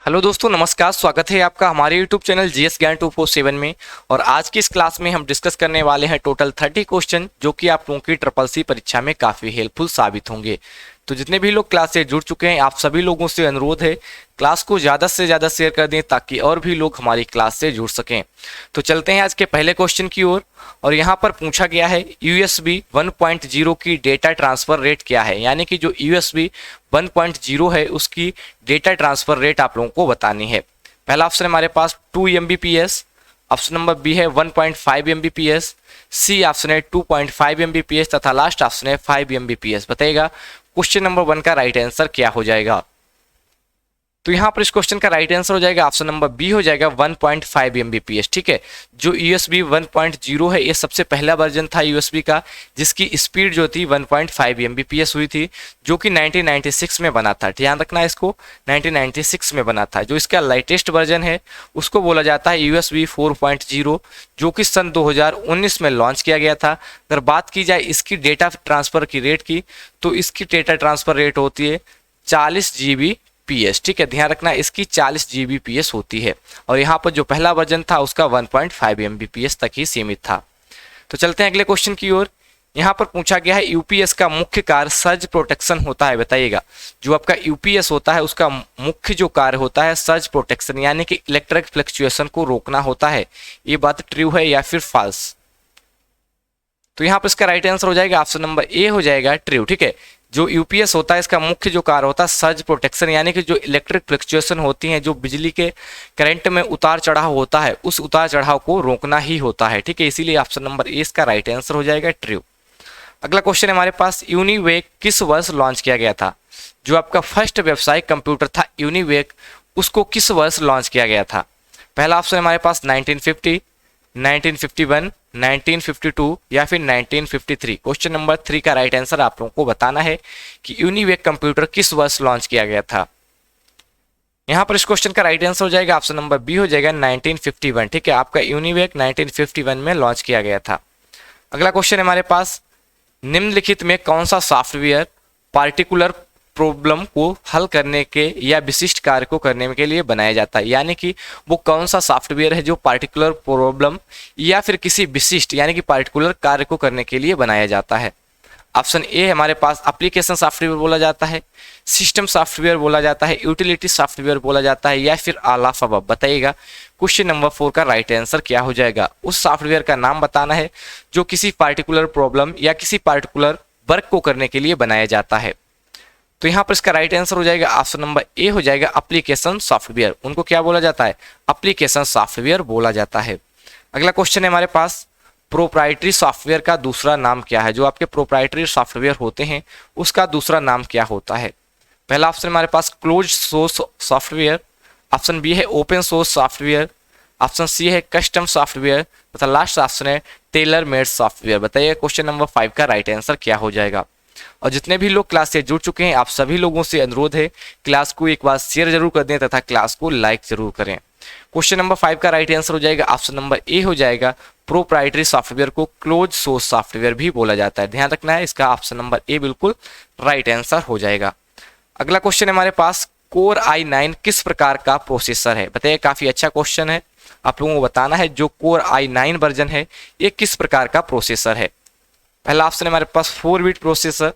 Hello दोस्तों, नमस्कार। स्वागत है आपका हमारे यूट्यूब चैनल जीएस ज्ञान 247 में। और आज की इस क्लास में हम डिस्कस करने वाले हैं टोटल 30 क्वेश्चन जो कि आप लोगों की ट्रिपल सी परीक्षा में काफ़ी हेल्पफुल साबित होंगे। तो जितने भी लोग क्लास से जुड़ चुके हैं, आप सभी लोगों से अनुरोध है क्लास को ज़्यादा से ज़्यादा शेयर कर दें ताकि और भी लोग हमारी क्लास से जुड़ सकें। तो चलते हैं आज के पहले क्वेश्चन की ओर। और यहाँ पर पूछा गया है यूएसबी 1.0 की डेटा ट्रांसफ़र रेट क्या है, यानी कि जो यूएसबी 1.0 है उसकी डेटा ट्रांसफ़र रेट आप लोगों को बतानी है। पहला ऑप्शन हमारे पास 2 MBPS, ऑप्शन नंबर बी है 1.5 MBPS, सी ऑप्शन है 2.5 MBPS तथा लास्ट ऑप्शन है 5 MBPS। बताइएगा क्वेश्चन नंबर 1 का राइट आंसर क्या हो जाएगा। तो यहाँ पर इस क्वेश्चन का राइट आंसर हो जाएगा ऑप्शन नंबर बी हो जाएगा 1.5 MBPS। ठीक है, जो यूएसबी 1.0 है ये सबसे पहला वर्जन था यूएसबी का जिसकी स्पीड जो थी 1.5 MBPS हुई थी, जो कि 1996 में बना था। ध्यान रखना है इसको, 1996 में बना था। जो इसका लेटेस्ट वर्जन है उसको बोला जाता है यूएसबी 4.0, जो कि सन 2019 में लॉन्च किया गया था। अगर बात की जाए इसकी डेटा ट्रांसफ़र की रेट की, तो इसकी डेटा ट्रांसफ़र रेट होती है 40 Gbps। ठीक है, ध्यान रखना इसकी 40 Gbps होती है। और यहाँ पर जो पहला वर्जन था उसका 1.5 MBPS तक ही सीमित था। तो चलते हैं अगले क्वेश्चन की ओर। यहाँ पर पूछा गया है यूपीएस का मुख्य कार्य सर्ज प्रोटेक्शन होता है। बताइएगा जो आपका यूपीएस होता है उसका मुख्य जो कार्य होता है सर्ज प्रोटेक्शन, यानी कि इलेक्ट्रिक फ्लक्चुएशन को रोकना होता है। ये बात ट्रू है या फिर फॉल्स। तो यहाँ पर इसका राइट आंसर हो जाएगा ऑप्शन नंबर ए हो जाएगा ट्रू। ठीक है, जो यूपीएस होता है इसका मुख्य जो कार्य होता है सर्ज प्रोटेक्शन, यानी कि जो इलेक्ट्रिक फ्लक्चुएशन होती हैं, जो बिजली के करंट में उतार चढ़ाव होता है उस उतार चढ़ाव को रोकना ही होता है। ठीक है, इसीलिए ऑप्शन नंबर ए इसका राइट आंसर हो जाएगा ट्रू। अगला क्वेश्चन है हमारे पास यूनिवेक किस वर्ष लॉन्च किया गया था। जो आपका फर्स्ट व्यावसायिक कंप्यूटर था यूनिवेक उसको किस वर्ष लॉन्च किया गया था। पहला ऑप्शन हमारे पास 1950, 1951, 1952 या फिर 1953। क्वेश्चन नंबर 3 का राइट आंसर आप लोगों को बताना है कि यूनिवेक कंप्यूटर किस वर्ष लॉन्च किया गया था। यहाँ पर इस क्वेश्चन का राइट आंसर हो जाएगा ऑप्शन नंबर बी हो जाएगा 1951। ठीक है, आपका यूनिवेक 1951 में लॉन्च किया गया था। अगला क्वेश्चन है हमारे पास निम्नलिखित में कौन सा सॉफ्टवेयर पार्टिकुलर प्रॉब्लम को हल करने के या विशिष्ट कार्य को करने के लिए बनाया जाता है, यानी कि वो कौन सा सॉफ्टवेयर है जो पार्टिकुलर प्रॉब्लम या फिर किसी विशिष्ट यानी कि पार्टिकुलर कार्य को करने के लिए बनाया जाता है। ऑप्शन ए हमारे पास एप्लीकेशन सॉफ्टवेयर बोला जाता है, सिस्टम सॉफ्टवेयर बोला जाता है, यूटिलिटी सॉफ्टवेयर बोला जाता है या फिर ऑल ऑफ अबव। बताइएगा क्वेश्चन नंबर 4 का राइट आंसर क्या हो जाएगा। उस सॉफ्टवेयर का नाम बताना है जो किसी पार्टिकुलर प्रॉब्लम या किसी पार्टिकुलर वर्क को करने के लिए बनाया जाता है। तो यहाँ पर इसका राइट आंसर हो जाएगा ऑप्शन नंबर ए हो जाएगा एप्लीकेशन सॉफ्टवेयर। उनको क्या बोला जाता है, एप्लीकेशन सॉफ्टवेयर बोला जाता है। अगला क्वेश्चन है हमारे पास प्रोप्राइटरी सॉफ्टवेयर का दूसरा नाम क्या है। जो आपके प्रोप्राइटरी सॉफ्टवेयर होते हैं उसका दूसरा नाम क्या होता है। पहला ऑप्शन हमारे पास close source software, option B है open source software, option C है कस्टम सॉफ्टवेयर तथा लास्ट ऑप्शन है टेलर मेड सॉफ्टवेयर। बताइए क्वेश्चन नंबर 5 का राइट आंसर क्या हो जाएगा। और जितने भी लोग क्लास से जुड़ चुके हैं आप सभी लोगों से अनुरोध है क्लास को एक बार शेयर जरूर कर दें तथा क्लास को लाइक जरूर करें। क्वेश्चन नंबर 5 का राइट आंसर हो जाएगा ऑप्शन नंबर ए हो जाएगा प्रोप्राइटरी सॉफ्टवेयर को क्लोज सोर्स सॉफ्टवेयर भी बोला जाता है। ध्यान रखना है इसका ऑप्शन नंबर ए बिल्कुल राइट आंसर हो जाएगा। अगला क्वेश्चन है हमारे पास कोर i9 किस प्रकार का प्रोसेसर है। बताइए काफी अच्छा क्वेश्चन है, आप लोगों को बताना है जो कोर i9 वर्जन है ये किस प्रकार का प्रोसेसर है। पहला ऑप्शन है हमारे पास 4 bit processor,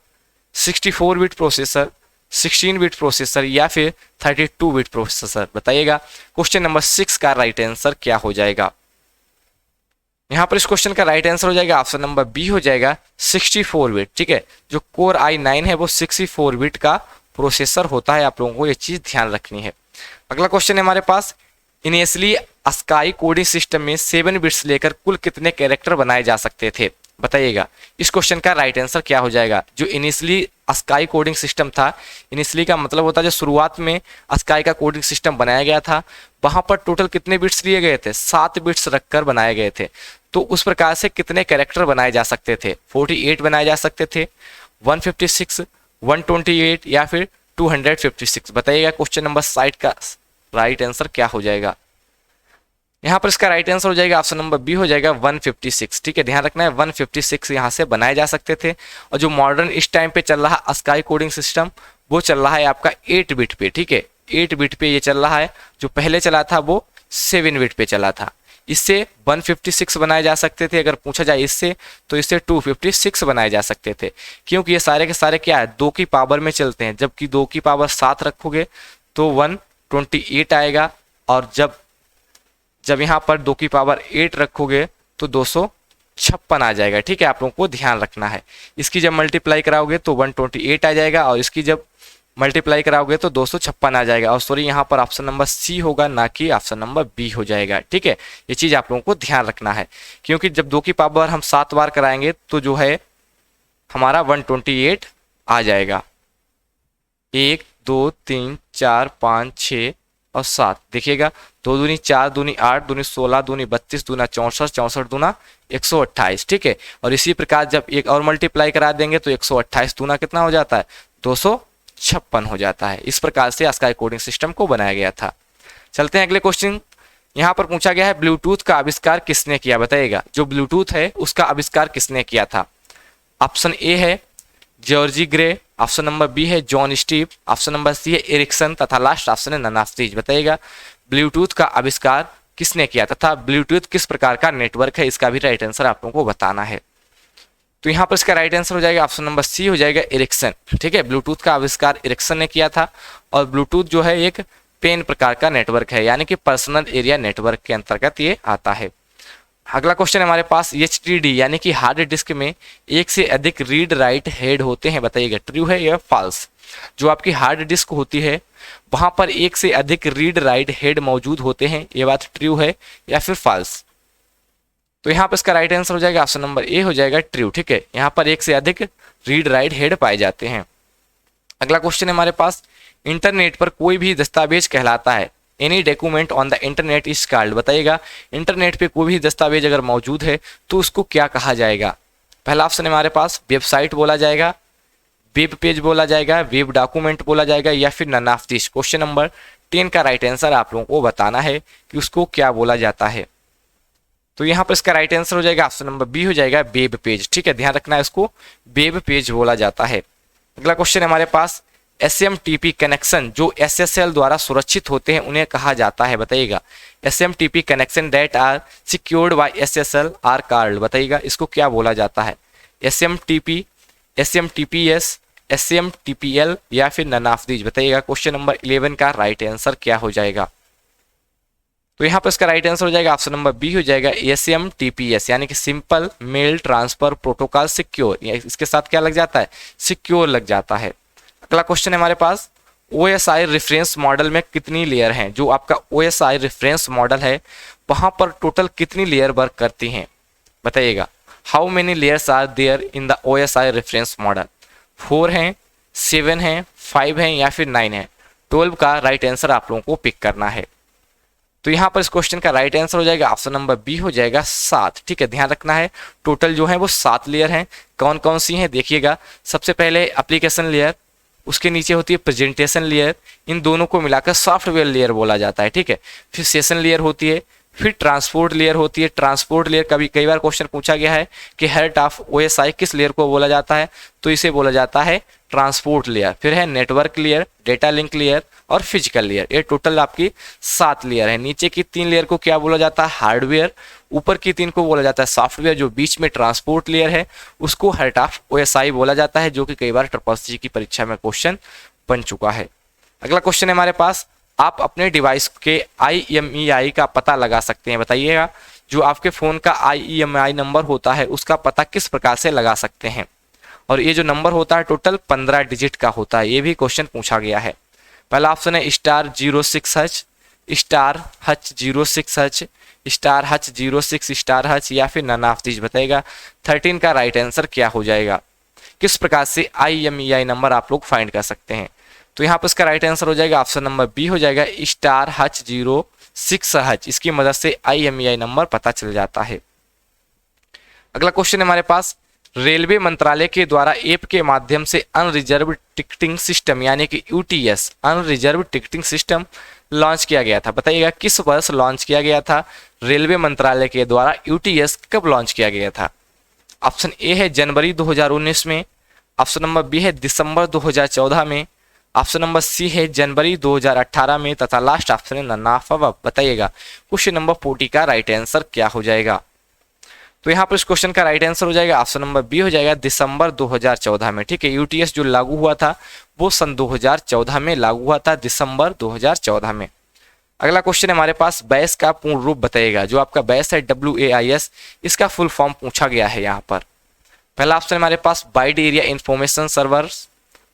64 bit processor, 16 bit processor या फिर 32 बिट प्रोसेसर। बताइएगा क्वेश्चन नंबर 6 का राइट आंसर क्या हो जाएगा। यहाँ पर इस क्वेश्चन का राइट आंसर हो जाएगा ऑप्शन नंबर बी हो जाएगा 64 बिट। ठीक है, जो कोर i9 है वो 64 बिट का प्रोसेसर होता है, आप लोगों को ये चीज ध्यान रखनी है। अगला क्वेश्चन है हमारे पास इनिशियली अस्काई कोडिंग सिस्टम में 7 बिट्स लेकर कुल कितने कैरेक्टर बनाए जा सकते थे। बताइएगा इस क्वेश्चन का राइट आंसर क्या हो जाएगा। जो इनिशियली अस्काई कोडिंग सिस्टम था, इनिशियली का मतलब होता है जो शुरुआत में अस्काई का कोडिंग सिस्टम बनाया गया था वहां पर टोटल कितने बिट्स लिए गए थे, 7 बिट्स रखकर बनाए गए थे। तो उस प्रकार से कितने कैरेक्टर बनाए जा सकते थे, 48 बनाए जा सकते थे, 156, 128 या फिर 256। बताइएगा क्वेश्चन नंबर 60 का राइट आंसर क्या हो जाएगा। यहाँ पर इसका राइट आंसर हो जाएगा ऑप्शन नंबर बी हो जाएगा 156। ठीक है, ध्यान रखना है 156 यहाँ से बनाए जा सकते थे। और जो मॉडर्न इस टाइम पे चल रहा है अस्काई कोडिंग सिस्टम वो चल रहा है आपका 8 बिट पे। ठीक है, 8 बिट पे ये चल रहा है, जो पहले चला था वो 7 बिट पे चला था। इससे 156 बनाए जा सकते थे, अगर पूछा जाए इससे तो इससे 256 बनाए जा सकते थे, क्योंकि ये सारे के सारे क्या है 2 की पावर में चलते हैं। जबकि 2 की पावर 7 रखोगे तो 128 आएगा, और जब यहाँ पर 2 की पावर 8 रखोगे तो 256 आ जाएगा। ठीक है, आप लोगों को ध्यान रखना है। इसकी जब मल्टीप्लाई कराओगे तो 128 आ जाएगा, और इसकी जब मल्टीप्लाई कराओगे तो 256 आ जाएगा। और सॉरी, यहाँ पर ऑप्शन नंबर सी होगा, ना कि ऑप्शन नंबर बी हो जाएगा। ठीक है, ये चीज़ आप लोगों को ध्यान रखना है, क्योंकि जब 2 की पावर हम 7 बार कराएंगे तो जो है हमारा 128 आ जाएगा। 1 2 3 4 5 6 और 7, देखिएगा 2 दूनी 4 दूनी 8 दूनी 16 दूनी 32 दूना 64 64 दूना 128। ठीक है, और इसी प्रकार जब एक और मल्टीप्लाई करा देंगे तो 128 दूना कितना हो जाता है 256 हो जाता है। इस प्रकार से ASCII कोडिंग सिस्टम को बनाया गया था। चलते हैं अगले क्वेश्चन। यहाँ पर पूछा गया है ब्लूटूथ का आविष्कार किसने किया, बताइएगा। जो ब्लूटूथ है उसका आविष्कार किसने किया था। ऑप्शन ए है Georgie Gray, option number B है John Steve, option number C है एरिक्सन, तथा लास्ट ऑप्शन है ननास्टीज। बताइएगा ब्लूटूथ का आविष्कार किसने किया तथा ब्लूटूथ किस प्रकार का नेटवर्क है, इसका भी राइट आंसर आप लोगों को बताना है। तो यहाँ पर इसका राइट आंसर हो जाएगा ऑप्शन नंबर सी हो जाएगा एरिक्सन। ठीक है, ब्लूटूथ का आविष्कार एरिक्सन ने किया था, और ब्लूटूथ जो है एक पेन प्रकार का नेटवर्क है, यानी कि पर्सनल एरिया नेटवर्क के अंतर्गत ये आता है। अगला क्वेश्चन हमारे पास HDD यानी कि हार्ड डिस्क में एक से अधिक रीड राइट हेड होते हैं, बताइएगा ट्रू है या फॉल्स। जो आपकी हार्ड डिस्क होती है वहां पर एक से अधिक रीड राइट हेड मौजूद होते हैं, ये बात ट्रू है या फिर फॉल्स। तो यहाँ पर इसका राइट आंसर हो जाएगा ऑप्शन नंबर ए हो जाएगा ट्रू। ठीक है, यहाँ पर एक से अधिक रीड राइट हेड पाए जाते हैं। अगला क्वेश्चन है हमारे पास इंटरनेट पर कोई भी दस्तावेज कहलाता है। Any document on the internet is called, बताइएगा इंटरनेट पे कोई भी दस्तावेज अगर मौजूद है तो उसको क्या कहा जाएगा। पहला ऑप्शन है हमारे पास वेबसाइट बोला जाएगा, वेब पेज बोला जाएगा, वेब डॉक्यूमेंट बोला जाएगा, या फिर none of this. Question number 10 का राइट आंसर आप लोगों को बताना है कि उसको क्या बोला जाता है। तो यहाँ पर इसका राइट आंसर हो जाएगा ऑप्शन नंबर बी हो जाएगा वेब पेज। ठीक है, ध्यान रखना है, इसको वेब पेज बोला जाता है। अगला क्वेश्चन है हमारे पास SMTP कनेक्शन जो SSL द्वारा सुरक्षित होते हैं उन्हें कहा जाता है, बताइएगा। SMTP connection that are secured by SSL are called, बताइएगा इसको क्या बोला जाता है। SMTP, SMTPS, SMTPL या फिर नन ऑफ दीज, बताइएगा। क्वेश्चन नंबर 11 का राइट आंसर क्या हो जाएगा। तो यहाँ पर इसका राइट आंसर हो जाएगा ऑप्शन नंबर बी हो जाएगा SMTPS यानी कि simple mail transfer protocol secure. इसके साथ क्या लग जाता है, सिक्योर लग जाता है। अगला क्वेश्चन है हमारे पास OSI रेफरेंस मॉडल में कितनी लेयर हैं। जो आपका OSI रेफरेंस मॉडल है वहां पर टोटल कितनी लेयर वर्क करती हैं, बताइएगा। How many layers are there in the OSI reference model. 4 हैं, 7 हैं, 5 हैं या फिर 9 हैं। 12 का राइट आंसर आप लोगों को पिक करना है। तो यहाँ पर इस क्वेश्चन का राइट आंसर हो जाएगा ऑप्शन नंबर बी हो जाएगा 7। ठीक है, ध्यान रखना है टोटल जो है वो 7 लेयर हैं। कौन कौन सी हैं देखिएगा। सबसे पहले एप्लीकेशन लेयर, उसके नीचे होती है प्रेजेंटेशन लेयर, इन दोनों को मिलाकर सॉफ्टवेयर लेयर बोला जाता है। ठीक है, फिर सेशन लेयर होती है, फिर ट्रांसपोर्ट लेयर होती है। ट्रांसपोर्ट लेयर कभी कई बार क्वेश्चन पूछा गया है कि हेड ऑफ OSI किस लेयर को बोला जाता है, तो इसे बोला जाता है ट्रांसपोर्ट लेयर। फिर है network layer, data link layer और फिजिकल लेयर। ये टोटल आपकी 7 लेयर है। नीचे की 3 लेयर को क्या बोला जाता है, हार्डवेयर। ऊपर की 3 को बोला जाता है सॉफ्टवेयर। जो बीच में ट्रांसपोर्ट लेयर है उसको हेड ऑफ OSI बोला जाता है, जो कि कई बार SSC की परीक्षा में क्वेश्चन बन चुका है। अगला क्वेश्चन है हमारे पास आप अपने डिवाइस के IMEI का पता लगा सकते हैं, बताइएगा। जो आपके फ़ोन का IMEI नंबर होता है उसका पता किस प्रकार से लगा सकते हैं। और ये जो नंबर होता है टोटल 15 डिजिट का होता है। ये भी क्वेश्चन पूछा गया है। पहला ऑप्शन है *06H, *H06H, *H06 या फिर नन ऑफ दिस, बताइएगा। 13 का राइट आंसर क्या हो जाएगा। किस प्रकार से IMEI नंबर आप लोग फाइंड कर सकते हैं। तो यहाँ पर इसका राइट आंसर हो जाएगा ऑप्शन नंबर बी हो जाएगा *H06H। इसकी मदद से IMEI नंबर पता चल जाता है। अगला क्वेश्चन है हमारे पास रेलवे मंत्रालय के द्वारा ऐप के माध्यम से अनरिजर्व टिकटिंग सिस्टम यानी कि UTS unreserved ticketing system launch किया गया था, बताइएगा किस वर्ष लॉन्च किया गया था। रेलवे मंत्रालय के द्वारा UTS कब लॉन्च किया गया था। ऑप्शन ए है जनवरी 2019 में, ऑप्शन नंबर बी है दिसंबर 2014 में, ऑप्शन नंबर सी है जनवरी 2018 में, तथा लास्ट ऑप्शन है ननाफा। बताइएगा क्वेश्चन नंबर 40 का राइट आंसर क्या हो जाएगा। तो यहाँ पर इस क्वेश्चन का राइट आंसर हो जाएगा ऑप्शन नंबर बी हो जाएगा दिसंबर 2014 में। ठीक है, यूटीएस जो लागू हुआ था वो सन 2014 में लागू हुआ था, दिसंबर 2014 में। अगला क्वेश्चन हमारे पास बैस का पूर्ण रूप बताइएगा। जो आपका बैस है WAIS, इसका फुल फॉर्म पूछा गया है यहाँ पर। पहला ऑप्शन हमारे पास wide area information server,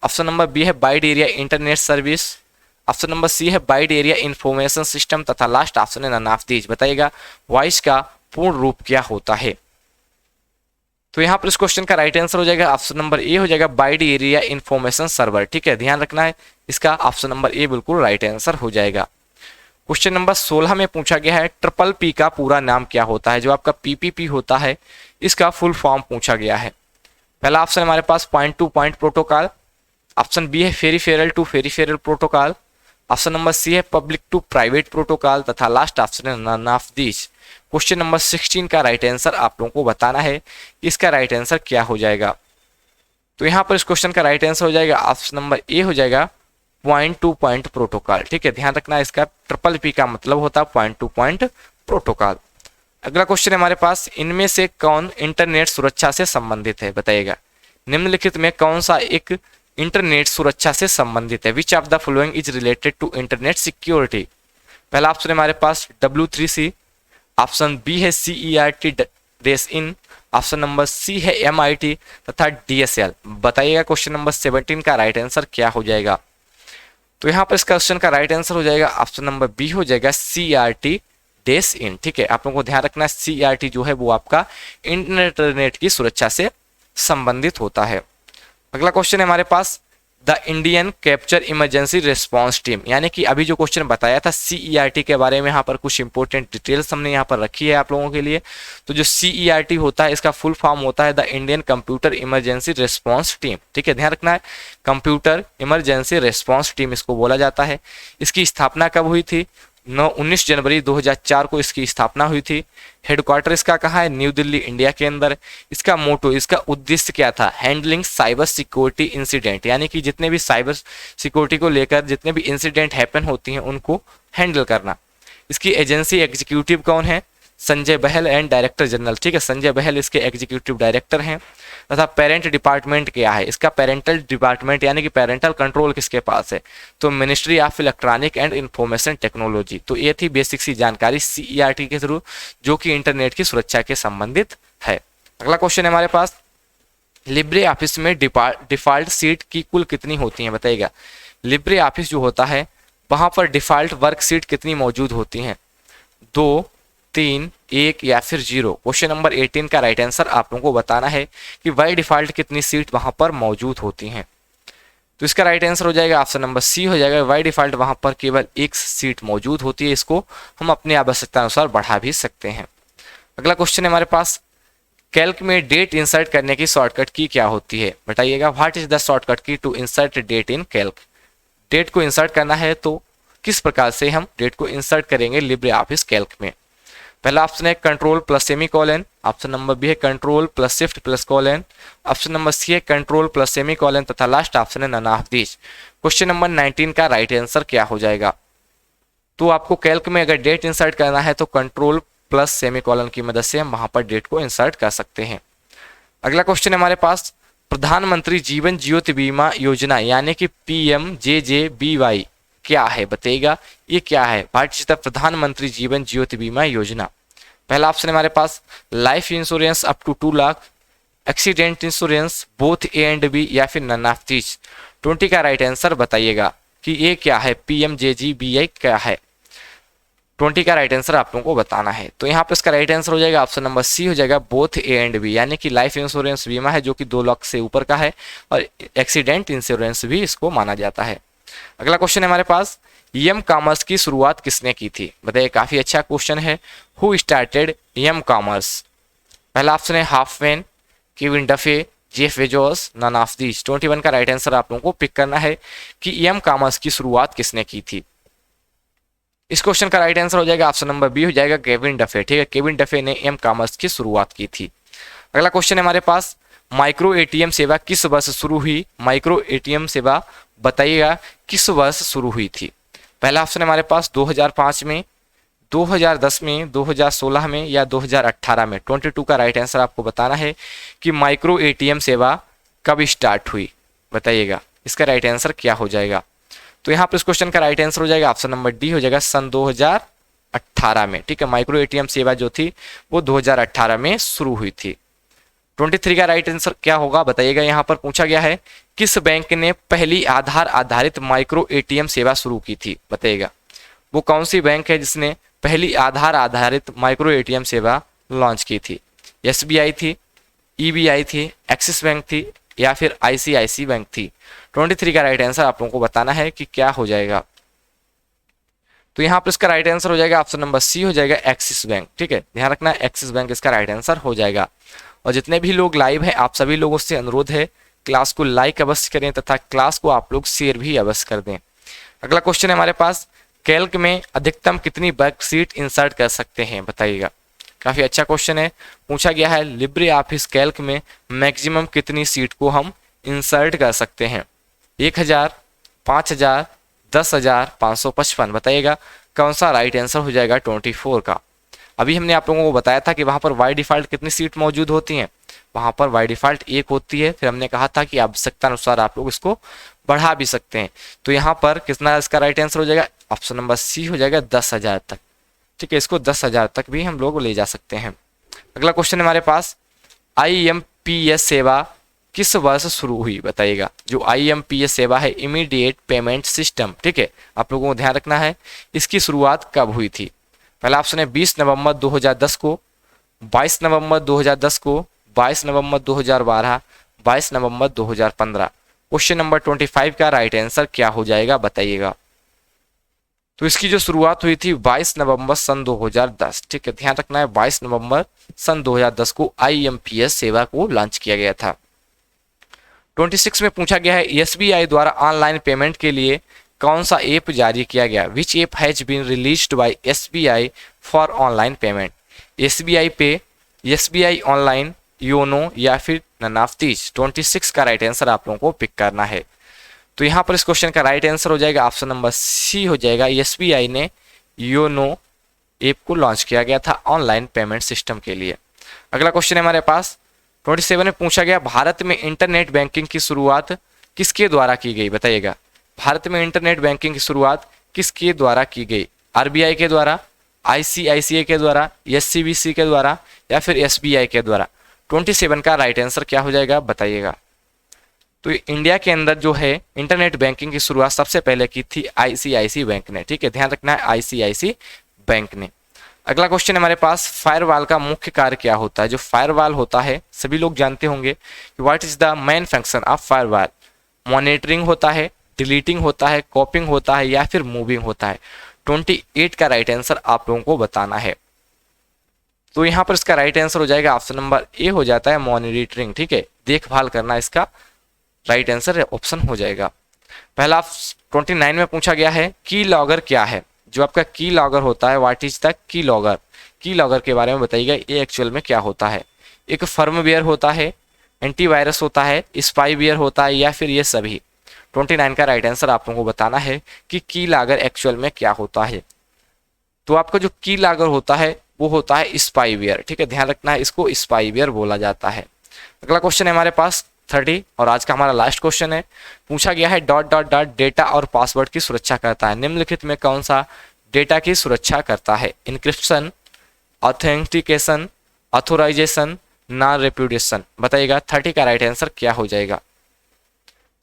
option number B है wide area internet service, option number C है वाइड एरिया इंफॉर्मेशन सिस्टम, तथा लास्ट ऑप्शन है नन ऑफ दीज। बताइएगा वाइस का पूर्ण रूप क्या होता है। तो यहाँ पर इस क्वेश्चन का राइट आंसर हो जाएगा ऑप्शन नंबर ए हो जाएगा वाइड एरिया इंफॉर्मेशन सर्वर। ठीक है, ध्यान रखना है, इसका ऑप्शन नंबर ए बिल्कुल राइट आंसर हो जाएगा। क्वेश्चन नंबर 16 में पूछा गया है ट्रिपल पी का पूरा नाम क्या होता है। जो आपका PPP होता है इसका फुल फॉर्म पूछा गया है। पहला ऑप्शन हमारे पास point to point protocol, option B है peripheral to peripheral protocol, option number C है पब्लिक टू प्राइवेट प्रोटोकॉल, तथा लास्ट ऑप्शन है none of these. Question number 16 का राइट आंसर आप लोगों को बताना है, इसका राइट आंसर क्या हो जाएगा। तो यहाँ पर इस क्वेश्चन का राइट आंसर हो जाएगा ऑप्शन नंबर ए हो जाएगा पॉइंट टू पॉइंट प्रोटोकॉल। ठीक है, ध्यान रखना है, इसका ट्रिपल पी का मतलब होता है पॉइंट टू पॉइंट प्रोटोकॉल। अगला क्वेश्चन हमारे पास इनमें से कौन इंटरनेट सुरक्षा से संबंधित है। बताइएगा निम्नलिखित में कौन सा एक इंटरनेट सुरक्षा से संबंधित है। Which of the following is related to internet security. पहला ऑप्शन हमारे पास W3C, ऑप्शन बी है CERT-IN, ऑप्शन नंबर सी है MIT तथा DSL। बताइएगा क्वेश्चन नंबर 17 का राइट आंसर क्या हो जाएगा। तो यहाँ पर इस क्वेश्चन का राइट आंसर हो जाएगा ऑप्शन नंबर बी हो जाएगा CERT-IN। ठीक है, आप लोगों को ध्यान रखना है CERT जो है वो आपका इंटरनेट की सुरक्षा से संबंधित होता है। अगला क्वेश्चन है हमारे पास the Indian capture emergency response team, यानी कि अभी जो क्वेश्चन बताया था CERT के बारे में, यहाँ पर कुछ इंपॉर्टेंट डिटेल्स हमने यहाँ पर रखी है आप लोगों के लिए। तो जो CERT होता है इसका फुल फॉर्म होता है the Indian computer emergency response team. ठीक है, ध्यान रखना है, कंप्यूटर इमरजेंसी रिस्पांस टीम इसको बोला जाता है। इसकी स्थापना कब हुई थी? 19 जनवरी 2004 को इसकी स्थापना हुई थी। हेडक्वार्टर इसका कहाँ है? न्यू दिल्ली, इंडिया के अंदर। इसका मोटो, इसका उद्देश्य क्या था? हैंडलिंग साइबर सिक्योरिटी इंसिडेंट, यानी कि जितने भी साइबर सिक्योरिटी को लेकर जितने भी इंसिडेंट हैपन होती हैं उनको हैंडल करना। इसकी एजेंसी एग्जीक्यूटिव कौन है? संजय बहल एंड डायरेक्टर जनरल। ठीक है, संजय बहल इसके एग्जीक्यूटिव डायरेक्टर हैं। तथा पेरेंट डिपार्टमेंट क्या है? इसका पेरेंटल डिपार्टमेंट यानी कि पेरेंटल कंट्रोल किसके पास है? तो ministry of electronic and information technology. तो ये थी बेसिक सी जानकारी CERT के थ्रू जो कि इंटरनेट की सुरक्षा के संबंधित है। अगला क्वेश्चन है हमारे पास लिब्रे ऑफिस में डिफॉल्ट सीट की कुल कितनी होती है? बताइएगा लिब्रे ऑफिस जो होता है वहां पर डिफॉल्ट वर्क सीट कितनी मौजूद होती हैं? 2, 3, 1 या फिर 0। क्वेश्चन नंबर 18 का राइट आंसर आप लोगों को बताना है कि बाय डिफॉल्ट कितनी सीट वहां पर मौजूद होती हैं। तो इसका राइट आंसर हो जाएगा ऑप्शन नंबर सी हो जाएगा बाय डिफॉल्ट वहां पर केवल एक सीट मौजूद होती है। इसको हम अपनी आवश्यकता अनुसार बढ़ा भी सकते हैं। अगला क्वेश्चन है हमारे पास कैल्क में डेट इंसर्ट करने की शॉर्टकट की क्या होती है? बताइएगा what is the shortcut key to insert date in Calc. Date को इंसर्ट करना है तो किस प्रकार से हम डेट को इंसर्ट करेंगे लिब्रे ऑफिस कैल्क में? पहला ऑप्शन है control plus semicolon, option number B है control plus shift plus colon, option number C है कंट्रोल प्लस सेमी कॉलन, तथा लास्ट ऑप्शन है none of these. Question number 19 का right answer क्या हो जाएगा? तो आपको कैल्क में अगर डेट इंसर्ट करना है तो कंट्रोल प्लस सेमी कॉलन की मदद से हम वहां पर डेट को इंसर्ट कर सकते हैं। अगला क्वेश्चन है हमारे पास प्रधानमंत्री जीवन ज्योति बीमा योजना यानी कि PMJJBY क्या है? बताइएगा ये क्या है? व्हाट इज द प्रधानमंत्री जीवन ज्योति बीमा योजना। पहला ऑप्शन है हमारे पास life insurance up to 2 lakh, accident insurance, both A and B, या फिर नन ऑफ दीज। 20 का राइट आंसर बताइएगा कि ये क्या है, PMJJBY क्या है। 20 का राइट आंसर आप लोगों को बताना है। तो यहाँ पे इसका राइट आंसर हो जाएगा ऑप्शन नंबर सी हो जाएगा बोथ A एंड B, यानी कि लाइफ इंश्योरेंस बीमा है जो कि 2 लाख से ऊपर का है, और एक्सीडेंट इंश्योरेंस भी इसको माना जाता है। अगला क्वेश्चन है हमारे पास यम कॉमर्स की शुरुआत किसने की थी? बताइए, काफी अच्छा क्वेश्चन है। Who started ecommerce? पहला ऑप्शन है Hoffman, Kevin Duffy, Jeff Bezos, none of these. 21 का राइट आंसर आप लोगों को पिक करना है कि यम कॉमर्स की शुरुआत किसने की थी। इस क्वेश्चन का राइट आंसर हो जाएगा ऑप्शन नंबर बी हो जाएगा केविन डफे। ठीक है, केविन डफे ने यम कॉमर्स की शुरुआत की थी। अगला क्वेश्चन है हमारे पास माइक्रो एटीएम सेवा किस वर्ष शुरू हुई? माइक्रो एटीएम सेवा बताइएगा किस वर्ष शुरू हुई थी? पहला ऑप्शन है हमारे पास 2005 में, 2010 में, 2016 में या 2018 में। 22 का राइट आंसर आपको बताना है कि माइक्रो एटीएम सेवा कब स्टार्ट हुई, बताइएगा इसका राइट आंसर क्या हो जाएगा। तो यहाँ पर इस क्वेश्चन का राइट आंसर हो जाएगा ऑप्शन नंबर डी हो जाएगा, सन 2018 में। ठीक है, माइक्रो एटीएम सेवा जो थी वो 2018 में शुरू हुई थी। 23 का राइट आंसर क्या होगा बताइएगा। यहाँ पर पूछा गया है किस बैंक ने पहली आधार आधारित माइक्रो एटीएम सेवा शुरू की थी, बताइएगा वो कौन सी बैंक है जिसने पहली आधार आधारित माइक्रो एटीएम सेवा लॉन्च की थी? एसबीआई थी, ईबीआई थी, एक्सिस बैंक थी या फिर आईसीआईसी बैंक थी? 23 का राइट आंसर आप लोगों को बताना है कि क्या हो जाएगा। तो यहाँ पर इसका राइट आंसर हो जाएगा ऑप्शन नंबर सी हो जाएगा, एक्सिस बैंक। ठीक है, ध्यान रखना एक्सिस बैंक इसका राइट आंसर हो जाएगा। और जितने भी लोग लाइव हैं आप सभी लोगों से अनुरोध है क्लास को लाइक अवश्य करें तथा क्लास को आप लोग शेयर भी अवश्य कर दें। अगला क्वेश्चन है हमारे पास, कैल्क में अधिकतम कितनी वर्कशीट इंसर्ट कर सकते हैं, बताइएगा। काफी अच्छा क्वेश्चन है, पूछा गया है लिब्रे ऑफिस कैल्क में मैक्सिमम कितनी सीट को हम इंसर्ट कर सकते हैं? 1000, 5000, 10,000, 555, बताइएगा कौन सा राइट आंसर हो जाएगा 24 का। अभी हमने आप लोगों को बताया था कि वहां पर बाय डिफॉल्ट कितनी सीट मौजूद होती हैं, वहां पर बाय डिफॉल्ट 1 होती है। फिर हमने कहा था कि आवश्यकता अनुसार आप लोग इसको बढ़ा भी सकते हैं। तो यहाँ पर कितना इसका राइट आंसर हो जाएगा, ऑप्शन नंबर सी हो जाएगा 10,000 तक। ठीक है, इसको 10,000 तक भी हम लोग ले जा सकते हैं। अगला क्वेश्चन हमारे पास, IMPS सेवा किस वर्ष शुरू हुई, बताइएगा। जो IMPS सेवा है इमीडिएट पेमेंट सिस्टम, ठीक है, आप लोगों को ध्यान रखना है इसकी शुरुआत कब हुई थी। पहला ऑप्शन है 20 नवंबर 2010 को, 22 नवंबर 2010 को, 22 नवंबर 2012, 22 नवंबर 2015। क्वेश्चन नंबर 25 का राइट आंसर क्या हो जाएगा बताइएगा। तो इसकी जो शुरुआत हुई थी 22 नवंबर सन 2010। ठीक है, ध्यान रखना है 22 नवंबर सन 2010 को IMPS सेवा को लॉन्च किया गया था। 26 में पूछा गया है SBI द्वारा ऑनलाइन पेमेंट के लिए कौन सा ऐप जारी किया गया? Which app has been released by SBI for online payment? SBI pay, SBI online, YONO या फिर ननाफ्तीज? 26 का राइट आंसर आप लोगों को पिक करना है। तो यहाँ पर इस क्वेश्चन का राइट आंसर हो जाएगा ऑप्शन नंबर सी हो जाएगा, SBI ने योनो ऐप को लॉन्च किया गया था ऑनलाइन पेमेंट सिस्टम के लिए। अगला क्वेश्चन है हमारे पास 27 में पूछा गया भारत में इंटरनेट बैंकिंग की शुरुआत किसके द्वारा की गई, बताइएगा। भारत में इंटरनेट बैंकिंग की शुरुआत किसके द्वारा की गई? RBI के द्वारा, ICICI के द्वारा, SCBC के द्वारा या फिर SBI के द्वारा? 27 का राइट आंसर क्या हो जाएगा बताइएगा। तो इंडिया के अंदर जो है इंटरनेट बैंकिंग की शुरुआत सबसे पहले की थी ICICI बैंक ने। ठीक है, ध्यान रखना है ICICI बैंक ने। अगला क्वेश्चन हमारे पास, फायरवॉल का मुख्य कार्य क्या होता है? जो फायरवॉल होता है सभी लोग जानते होंगे कि what is the main function of firewall. Monitoring होता है, डिलीटिंग होता है, कॉपिंग होता है या फिर मूविंग होता है? 28 का राइट आंसर आप लोगों को बताना है। तो यहाँ पर इसका राइट आंसर हो जाएगा ऑप्शन नंबर ए हो जाता है मॉनिटरिंग। ठीक है, देखभाल करना इसका राइट आंसर ऑप्शन हो जाएगा। पहला 29 में पूछा गया है की लॉगर क्या है? जो आपका की लॉगर होता है what is the key logger? की लॉगर के बारे में बताइएगा ये एक्चुअल में क्या होता है। एक फर्मवेयर होता है, एंटीवायरस होता है, स्पाईवेयर होता है या फिर ये सभी? 29 का राइट आंसर आप लोगों को बताना है कि की लॉगर एक्चुअल में क्या होता है। तो आपका जो की लॉगर होता है वो होता है स्पाईवेयर। ठीक है, ध्यान रखना है इसको स्पाईवेयर बोला जाता है। अगला क्वेश्चन है हमारे पास 30 और आज का हमारा लास्ट क्वेश्चन है। पूछा गया है डॉट डॉट डॉट डेटा और पासवर्ड की सुरक्षा करता है। निम्नलिखित में कौन सा डेटा की सुरक्षा करता है? Encryption, authentication, authorization, non reputation? बताइएगा 30 का राइट आंसर क्या हो जाएगा।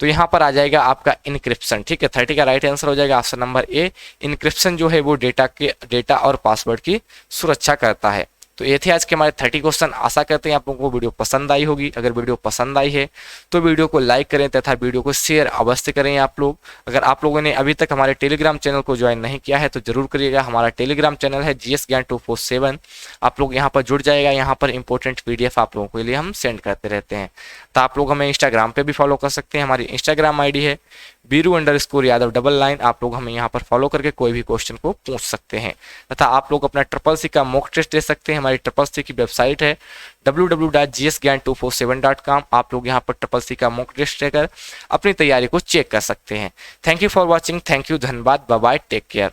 तो यहाँ पर आ जाएगा आपका इंक्रिप्शन। ठीक है, 30 का राइट आंसर हो जाएगा ऑप्शन नंबर ए। इंक्रिप्शन जो है वो डेटा और पासवर्ड की सुरक्षा करता है। तो ये थे आज के हमारे 30 क्वेश्चन। आशा करते हैं आप लोगों को वीडियो पसंद आई होगी। अगर वीडियो पसंद आई है तो वीडियो को लाइक करें तथा वीडियो को शेयर अवश्य करें आप लोग। अगर आप लोगों ने अभी तक हमारे टेलीग्राम चैनल को ज्वाइन नहीं किया है तो जरूर करिएगा। हमारा टेलीग्राम चैनल है GS ज्ञान 247। आप लोग यहाँ पर जुड़ जाएगा। यहाँ पर इंपॉर्टेंट PDF आप लोगों के लिए हम सेंड करते रहते हैं। तो आप लोग हमें इंस्टाग्राम पे भी फॉलो कर सकते हैं। हमारी इंस्टाग्राम ID है बीरू_यादव 99। आप लोग हमें यहाँ पर फॉलो करके कोई भी क्वेश्चन को पूछ सकते हैं तथा आप लोग अपना SSC का मॉक टेस्ट दे सकते हैं। हमारी ट्रिपल सी की वेबसाइट है www.gsgyan247.com। आप लोग यहाँ पर ट्रिपल सी का मॉक टेस्ट लेकर अपनी तैयारी को चेक कर सकते हैं। Thank you for watching. Thank you, धन्यवाद, बाय बाय, टेक केयर।